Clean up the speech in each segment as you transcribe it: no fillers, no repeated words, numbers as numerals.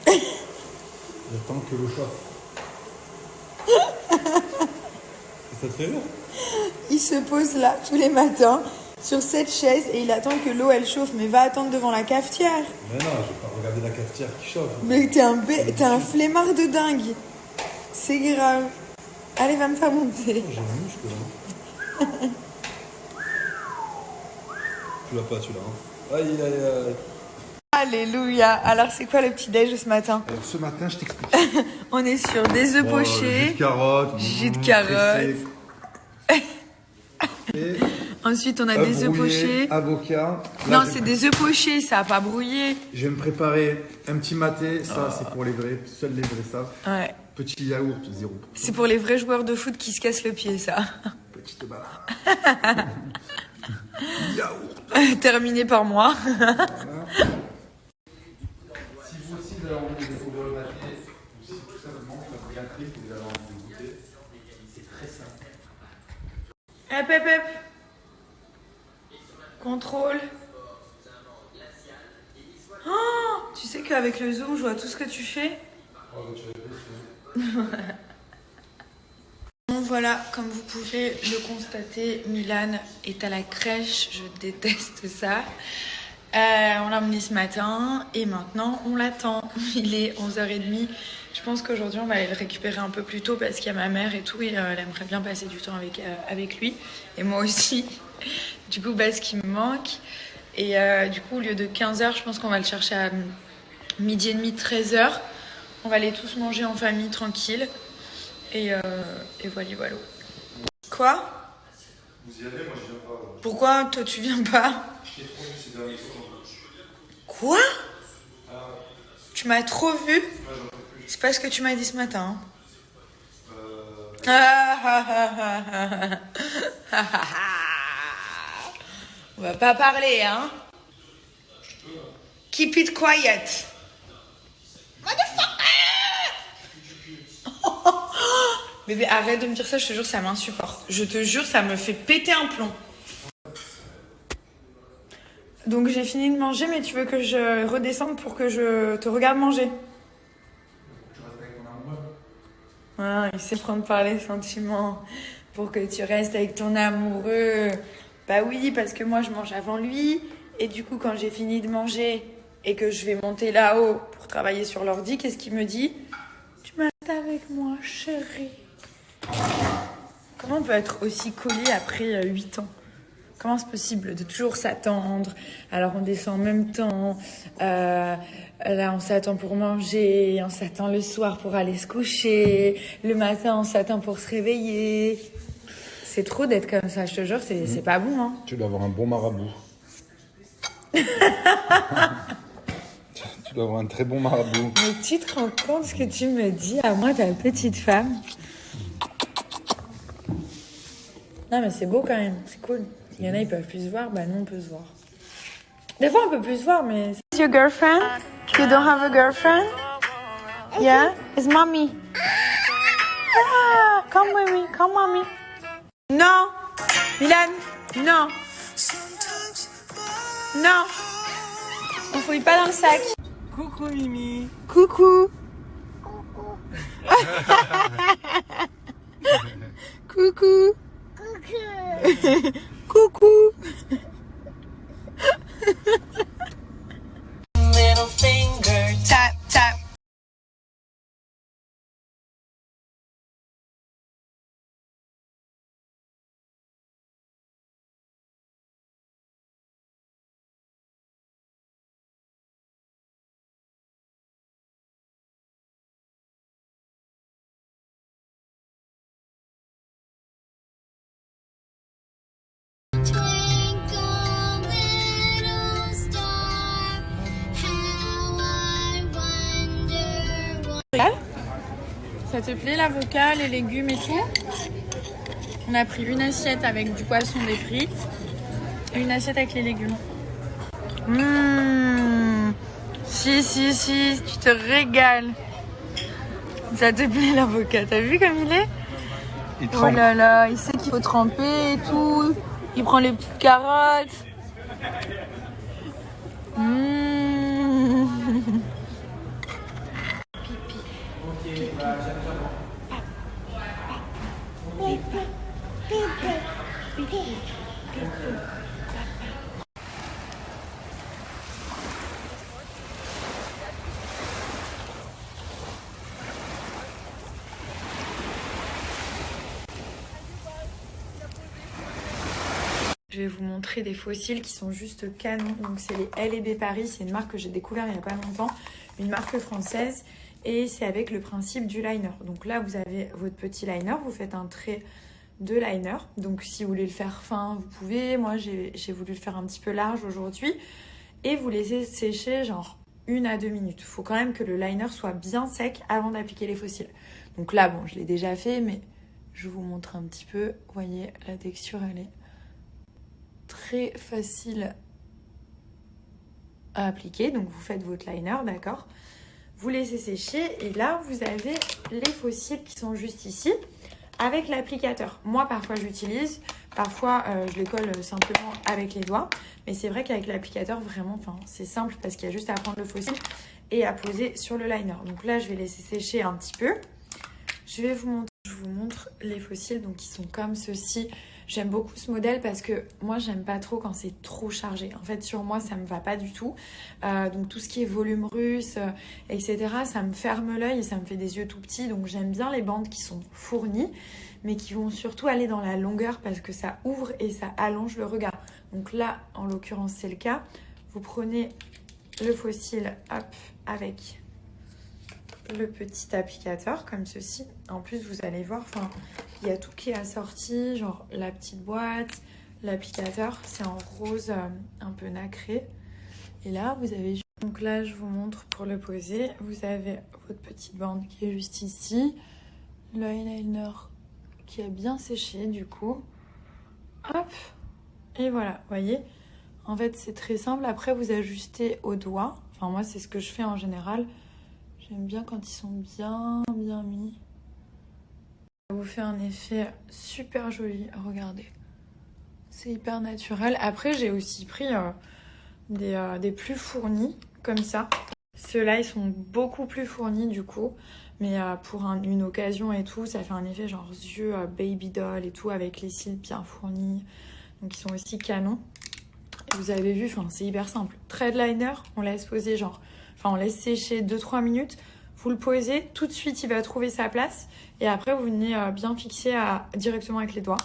J'attends que l'eau chauffe. Ça te fait rire? Il se pose là tous les matins sur cette chaise et il attend que l'eau elle chauffe. Mais va attendre devant la cafetière. Mais non, je vais pas regarder la cafetière qui chauffe. Mais t'es un flemmard de dingue. C'est grave. Allez, va me faire monter. J'ai un muscle là. Tu l'as pas celui-là. Hein. Aïe aïe aïe. Alléluia. Alors c'est quoi le petit déj de ce matin? Alors ce matin, je t'explique. On est sur des œufs pochés. Jus de carotte. Jus de carotte. Et ensuite on a des œufs pochés. Avocat. Là, non, c'est des œufs pochés, ça a pas brouillé. Je vais me préparer un petit maté. Ça, c'est pour les vrais. Seuls les vrais savent. Ouais. Petit yaourt, 0%. C'est pour les vrais joueurs de foot qui se cassent le pied, ça. Petite balade. Yaourt. Terminé par moi. Voilà. Si vous aussi vous avez envie de découvrir le maté, ou si tout simplement ça vous intrigue, vous avez envie de goûter, c'est très simple. Hep hep hep. Contrôle. Oh, tu sais qu'avec le zoom, je vois tout ce que tu fais. Bon, voilà, comme vous pouvez le constater, Milan est à la crèche. Je déteste ça. On l'a emmené ce matin et maintenant on l'attend. Il est 11h30. Je pense qu'aujourd'hui on va aller le récupérer un peu plus tôt parce qu'il y a ma mère et tout et elle aimerait bien passer du temps avec lui. Et moi aussi. Du coup, ce qui me manque. Et du coup, au lieu de 15h, je pense qu'on va le chercher à midi et demi, 13h. On va aller tous manger en famille, tranquille. Et voilà. Quoi? Vous y allez, moi je viens pas. Pourquoi toi tu viens pas? Je t'ai trop vu ces derniers jours. Quoi? Tu m'as trop vu? Ouais, j'en peux plus. C'est pas ce que tu m'as dit ce matin. On va pas parler, hein? Keep it quiet. Bébé, arrête de me dire ça, je te jure, ça m'insupporte. Je te jure, ça me fait péter un plomb. Donc j'ai fini de manger, mais tu veux que je redescende pour que je te regarde manger? Tu restes avec ton amoureux. Ah, il sait prendre par les sentiments. Pour que tu restes avec ton amoureux. Bah oui, parce que moi je mange avant lui. Et du coup, quand j'ai fini de manger et que je vais monter là-haut pour travailler sur l'ordi, qu'est-ce qu'il me dit? Tu restes avec moi, chérie. Comment on peut être aussi collé après 8 ans? Comment c'est possible de toujours s'attendre? Alors on descend en même temps, là on s'attend pour manger, on s'attend le soir pour aller se coucher, le matin on s'attend pour se réveiller. C'est trop d'être comme ça, je te jure, c'est pas bon. Hein. Tu dois avoir un bon marabout. Tu dois avoir un très bon marabout. Mais tu te rends compte ce que tu me dis à moi, ta petite femme? Non mais c'est beau quand même, c'est cool. Il y en a, ils peuvent plus se voir, bah nous on peut se voir. Des fois on peut plus se voir, mais... Is your girlfriend? You don't have a girlfriend? Yeah? It's mommy. Ah, come with me, come mommy. Non! Milan, non! Non! On fouille pas dans le sac. Coucou Mimi. Coucou. Coucou. Coucou. Little finger Tap, tap. Ça te plaît l'avocat, les légumes et tout? On a pris une assiette avec du poisson, des frites et une assiette avec les légumes. Si, tu te régales. Ça te plaît l'avocat? T'as vu comme il est? Oh là là, il sait qu'il faut tremper et tout. Il prend les petites carottes. Je vais vous montrer des faux cils qui sont juste canons. Donc c'est les L&B Paris, c'est une marque que j'ai découvert il n'y a pas longtemps, une marque française. Et c'est avec le principe du liner. Donc là, vous avez votre petit liner, vous faites un trait de liner. Donc si vous voulez le faire fin, vous pouvez. Moi, j'ai voulu le faire un petit peu large aujourd'hui. Et vous laissez sécher genre 1 à 2 minutes. Il faut quand même que le liner soit bien sec avant d'appliquer les faux cils. Donc là, bon, je l'ai déjà fait, mais je vous montre un petit peu. Vous voyez, la texture, elle est très facile à appliquer. Donc vous faites votre liner, d'accord ? Vous laissez sécher et là, vous avez les faux cils qui sont juste ici avec l'applicateur. Moi, parfois, j'utilise. Parfois, je les colle simplement avec les doigts. Mais c'est vrai qu'avec l'applicateur, vraiment, c'est simple parce qu'il y a juste à prendre le faux cil et à poser sur le liner. Donc là, je vais laisser sécher un petit peu. Je vous montre les faux cils, donc ils sont comme ceci. J'aime beaucoup ce modèle parce que moi, j'aime pas trop quand c'est trop chargé. En fait, sur moi, ça me va pas du tout. Donc tout ce qui est volume russe, etc., ça me ferme l'œil et ça me fait des yeux tout petits. Donc j'aime bien les bandes qui sont fournies, mais qui vont surtout aller dans la longueur parce que ça ouvre et ça allonge le regard. Donc là, en l'occurrence, c'est le cas. Vous prenez le faux cil, hop, avec le petit applicateur comme ceci. En plus, vous allez voir, il y a tout qui est assorti, genre la petite boîte, l'applicateur, c'est en rose un peu nacré. Et là, vous avez... Donc là, je vous montre pour le poser. Vous avez votre petite bande qui est juste ici. L'eyeliner qui a bien séché du coup. Hop. Et voilà, vous voyez. En fait, c'est très simple. Après, vous ajustez au doigt. Enfin, moi, c'est ce que je fais en général. J'aime bien quand ils sont bien mis. Ça vous fait un effet super joli. Regardez. C'est hyper naturel. Après, j'ai aussi pris des plus fournis, comme ça. Ceux-là, ils sont beaucoup plus fournis, du coup. Mais pour une occasion et tout, ça fait un effet genre yeux baby doll et tout, avec les cils bien fournis. Donc, ils sont aussi canons. Et vous avez vu, c'est hyper simple. Trait de liner, on laisse poser on laisse sécher 2-3 minutes. Vous le posez, tout de suite, il va trouver sa place. Et après, vous venez bien fixer directement avec les doigts.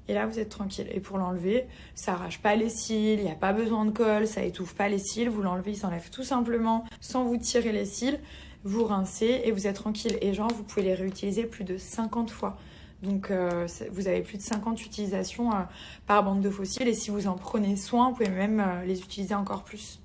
Et là, vous êtes tranquille. Et pour l'enlever, ça arrache pas les cils, il n'y a pas besoin de colle, ça étouffe pas les cils. Vous l'enlevez, il s'enlève tout simplement sans vous tirer les cils. Vous rincez et vous êtes tranquille. Et genre, vous pouvez les réutiliser plus de 50 fois. Donc, vous avez plus de 50 utilisations par bande de faux cils. Et si vous en prenez soin, vous pouvez même les utiliser encore plus.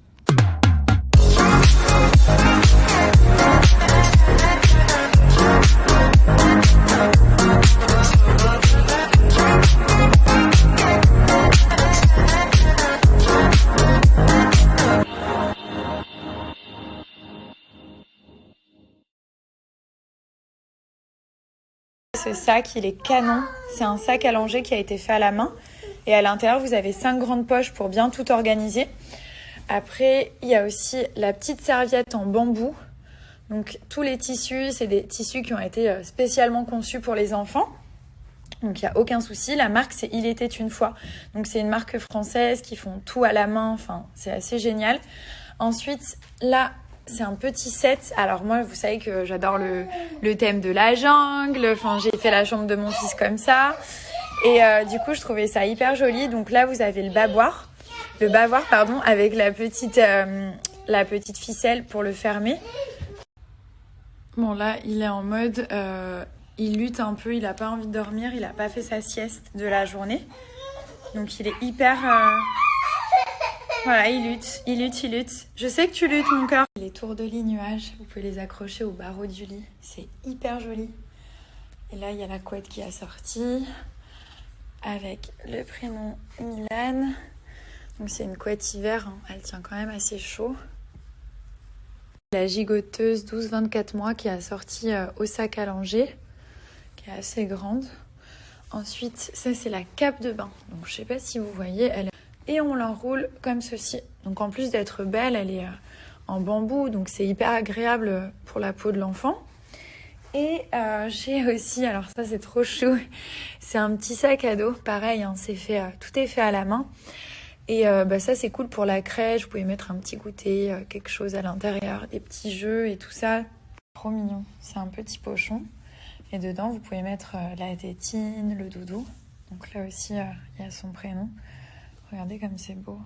Ce sac, il est canon. C'est un sac allongé qui a été fait à la main. Et à l'intérieur, vous avez 5 grandes poches pour bien tout organiser. Après, il y a aussi la petite serviette en bambou. Donc, tous les tissus, c'est des tissus qui ont été spécialement conçus pour les enfants. Donc, il n'y a aucun souci. La marque, c'est Il était une fois. Donc, c'est une marque française qui font tout à la main. C'est assez génial. Ensuite, là, c'est un petit set. Alors, moi, vous savez que j'adore le thème de la jungle. J'ai fait la chambre de mon fils comme ça. Et du coup, je trouvais ça hyper joli. Donc là, vous avez le bavoir. Avec la petite ficelle pour le fermer. Bon, là, il est en mode... il lutte un peu, il n'a pas envie de dormir, il n'a pas fait sa sieste de la journée. Donc, il est hyper... Voilà, il lutte. Je sais que tu luttes, mon cœur. Les tours de lit nuages, vous pouvez les accrocher au barreau du lit. C'est hyper joli. Et là, il y a la couette qui est assortie avec le prénom Milan. Donc c'est une couette hiver, elle tient quand même assez chaud. La gigoteuse 12-24 mois qui est assortie au sac à langer, qui est assez grande. Ensuite, ça c'est la cape de bain. Donc je sais pas si vous voyez, et on l'enroule comme ceci. Donc en plus d'être belle, elle est en bambou, donc c'est hyper agréable pour la peau de l'enfant. Et j'ai aussi, alors ça c'est trop chou, c'est un petit sac à dos, pareil, tout est fait à la main. Et ça c'est cool pour la crèche, vous pouvez mettre un petit goûter, quelque chose à l'intérieur, des petits jeux et tout ça. Trop mignon, c'est un petit pochon. Et dedans vous pouvez mettre la tétine, le doudou. Donc là aussi il y a son prénom. Regardez comme c'est beau.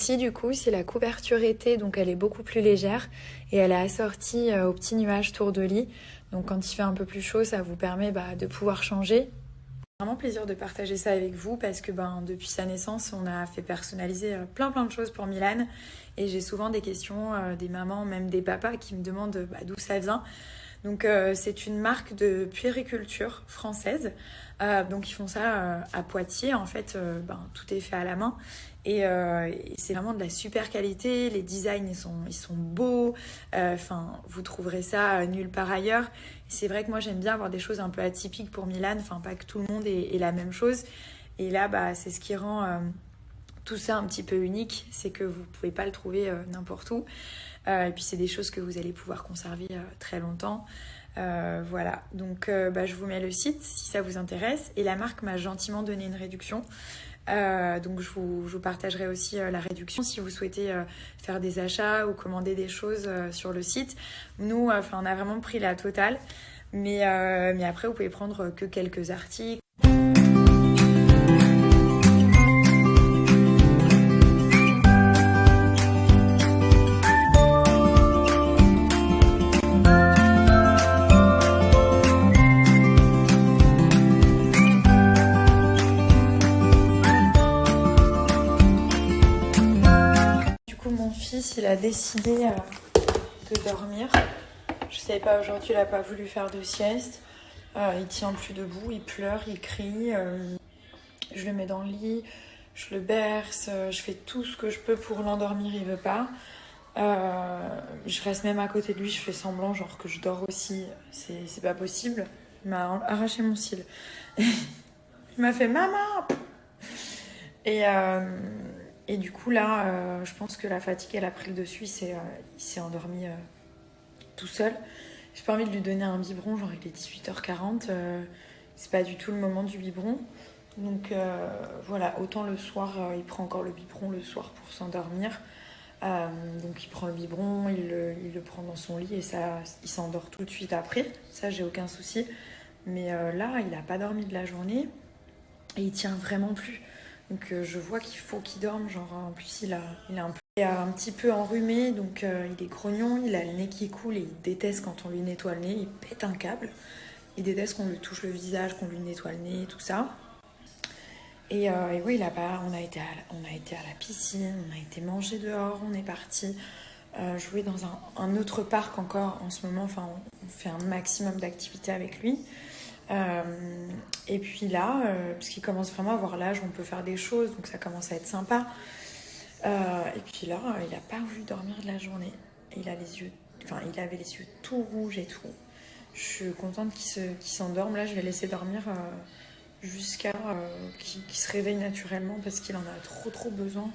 Ici du coup c'est la couverture été, donc elle est beaucoup plus légère et elle est assortie aux petits nuages tour de lit. Donc quand il fait un peu plus chaud, ça vous permet de pouvoir changer. Vraiment plaisir de partager ça avec vous parce que depuis sa naissance, on a fait personnaliser plein de choses pour Milan et j'ai souvent des questions des mamans, même des papas qui me demandent d'où ça vient. Donc c'est une marque de puériculture française. Donc ils font ça à Poitiers. En fait, tout est fait à la main et c'est vraiment de la super qualité. Les designs ils sont beaux. Vous trouverez ça nulle part ailleurs. C'est vrai que moi j'aime bien avoir des choses un peu atypiques pour Milan. Enfin pas que tout le monde ait la même chose. Et là c'est ce qui rend tout ça un petit peu unique, c'est que vous pouvez pas le trouver n'importe où. Et puis c'est des choses que vous allez pouvoir conserver très longtemps. Voilà, donc je vous mets le site si ça vous intéresse. Et la marque m'a gentiment donné une réduction. Donc je vous partagerai aussi la réduction si vous souhaitez faire des achats ou commander des choses sur le site. Nous, on a vraiment pris la totale. Mais après, vous pouvez prendre que quelques articles. Il a décidé de dormir. Je savais pas, aujourd'hui il a pas voulu faire de sieste. Il tient plus debout, il pleure, il crie. Je le mets dans le lit, je le berce, je fais tout ce que je peux pour l'endormir, il veut pas. Je reste même à côté de lui, je fais semblant genre que je dors aussi. C'est pas possible. Il m'a arraché mon cil. Il m'a fait maman. Et du coup là, je pense que la fatigue elle a pris le dessus, il s'est endormi tout seul. J'ai pas envie de lui donner un biberon, genre il est 18h40, c'est pas du tout le moment du biberon. Donc voilà, autant le soir, il prend encore le biberon le soir pour s'endormir. Donc il prend le biberon, il le prend dans son lit et ça, il s'endort tout de suite après. Ça, j'ai aucun souci. Mais là, il a pas dormi de la journée et il tient vraiment plus. Donc je vois qu'il faut qu'il dorme, genre en plus il est un petit peu enrhumé, donc il est grognon, il a le nez qui coule et il déteste quand on lui nettoie le nez, il pète un câble, il déteste qu'on lui touche le visage, qu'on lui nettoie le nez, tout ça. Et oui, là-bas, on a été à la piscine, on a été manger dehors, on est parti jouer dans un autre parc encore en ce moment, enfin on fait un maximum d'activités avec lui. Et puis là, parce qu'il commence vraiment à avoir l'âge où on peut faire des choses, donc ça commence à être sympa. Et puis là, il n'a pas voulu dormir de la journée. Il avait les yeux tout rouges et tout. Je suis contente qu'il s'endorme. Là, je vais laisser dormir jusqu'à qu'il se réveille naturellement parce qu'il en a trop besoin.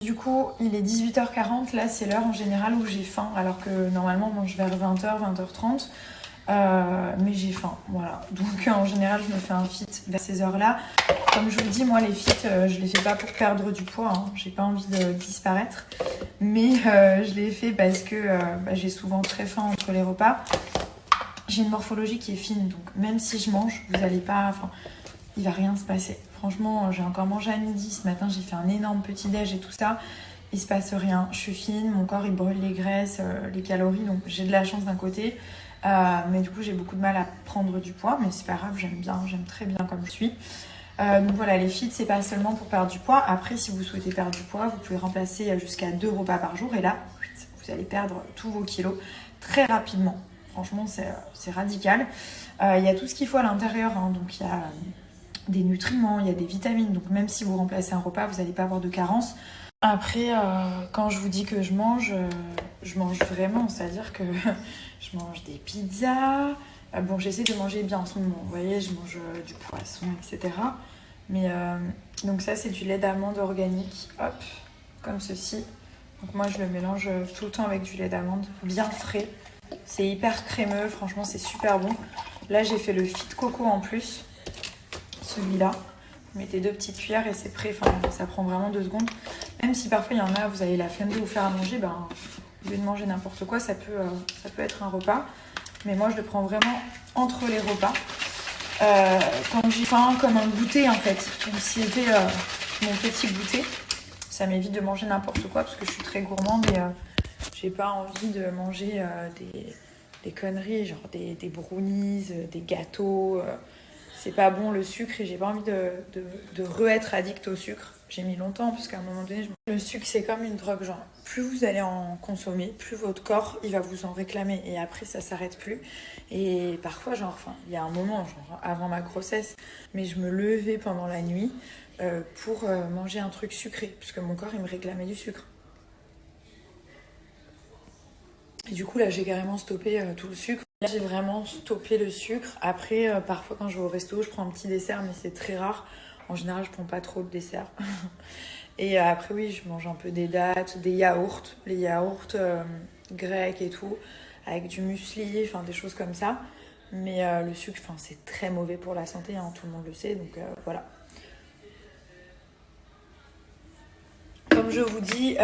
Du coup, il est 18h40. Là, c'est l'heure en général où j'ai faim, alors que normalement, on mange vers 20h, 20h30. Mais j'ai faim, voilà. Donc en général je me fais un fit vers ces heures-là. Comme je vous dis, moi les fits je les fais pas pour perdre du poids, hein. J'ai pas envie de disparaître. Mais je les fais parce que j'ai souvent très faim entre les repas. J'ai une morphologie qui est fine, donc même si je mange, vous allez pas, il va rien se passer. Franchement, j'ai encore mangé à midi, ce matin j'ai fait un énorme petit-déj et tout ça. Il se passe rien, je suis fine, mon corps il brûle les graisses, les calories, donc j'ai de la chance d'un côté. Mais du coup j'ai beaucoup de mal à prendre du poids, mais c'est pas grave, j'aime très bien comme je suis. Donc voilà, les fits c'est pas seulement pour perdre du poids. Après, si vous souhaitez perdre du poids, vous pouvez remplacer jusqu'à 2 repas par jour et là vous allez perdre tous vos kilos très rapidement. Franchement c'est radical. Il y a tout ce qu'il faut à l'intérieur, hein. Donc il y a des nutriments, il y a des vitamines, donc même si vous remplacez un repas, vous n'allez pas avoir de carence. Après, quand je vous dis que je mange vraiment, c'est-à-dire que je mange des pizzas. Bon, j'essaie de manger bien en ce moment, vous voyez, je mange du poisson, etc. Mais donc ça, c'est du lait d'amande organique, hop, comme ceci. Donc moi, je le mélange tout le temps avec du lait d'amande, bien frais. C'est hyper crémeux, franchement, c'est super bon. Là, j'ai fait le fit coco en plus, celui-là. Vous mettez 2 petites cuillères et c'est prêt, ça prend vraiment 2 secondes. Même si parfois il y en a, vous avez la flemme de vous faire à manger, au lieu de manger n'importe quoi, ça peut être un repas. Mais moi je le prends vraiment entre les repas. Quand j'ai faim, comme un goûter en fait. Comme si c'était mon petit goûter. Ça m'évite de manger n'importe quoi parce que je suis très gourmande et j'ai pas envie de manger des conneries, genre des brownies, des gâteaux. C'est pas bon le sucre et j'ai pas envie de re-être addict au sucre. J'ai mis longtemps parce qu'à un moment donné, le sucre c'est comme une drogue, genre plus vous allez en consommer, plus votre corps il va vous en réclamer et après ça s'arrête plus. Et parfois il y a un moment, genre avant ma grossesse, mais je me levais pendant la nuit pour manger un truc sucré puisque mon corps il me réclamait du sucre. Et du coup là j'ai carrément stoppé tout le sucre. Là j'ai vraiment stoppé le sucre. Après parfois quand je vais au resto je prends un petit dessert mais c'est très rare. En général je prends pas trop de dessert. Et après oui je mange un peu des dattes, des yaourts. Les yaourts grecs et tout. Avec du muesli, enfin des choses comme ça. Mais le sucre c'est très mauvais pour la santé, hein, tout le monde le sait. Donc voilà. Comme je vous dis...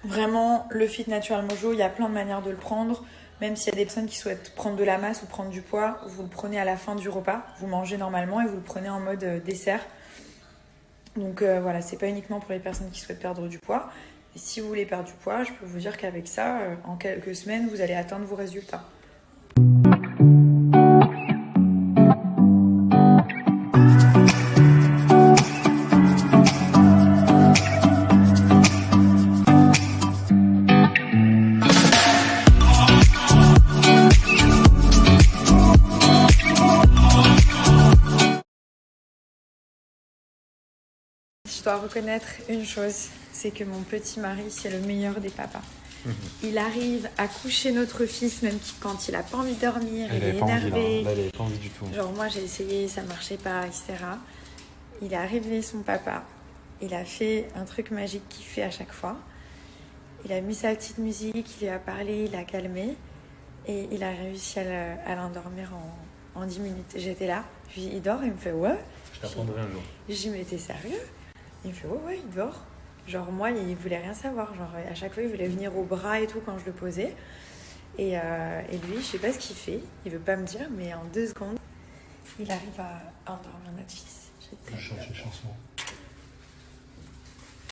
Vraiment, le Fit Natural Mojo, il y a plein de manières de le prendre. Même s'il y a des personnes qui souhaitent prendre de la masse ou prendre du poids, vous le prenez à la fin du repas. Vous mangez normalement et vous le prenez en mode dessert. Donc voilà, c'est pas uniquement pour les personnes qui souhaitent perdre du poids. Et si vous voulez perdre du poids, je peux vous dire qu'avec ça, en quelques semaines, vous allez atteindre vos résultats. Je dois reconnaître une chose, c'est que mon petit mari, c'est le meilleur des papas. Il arrive à coucher notre fils, même quand il a pas envie de dormir, il est énervé. Il avait pas envie du tout. Genre moi j'ai essayé, ça marchait pas, etc. Il a réveillé son papa. Il a fait un truc magique qu'il fait à chaque fois. Il a mis sa petite musique, il lui a parlé, il l'a calmé. Et il a réussi à l'endormir en 10 minutes. J'étais là, je lui dis, il dort? Il me fait, ouais. Je t'apprendrai un jour. Je lui dis, mais t'es sérieux? Il me fait, ouais, il dort. Genre, moi, il voulait rien savoir. Genre, à chaque fois, il voulait venir au bras et tout quand je le posais. Et lui, je sais pas ce qu'il fait. Il veut pas me dire, mais en 2 secondes, il arrive à endormir notre fils. Je chante une chanson.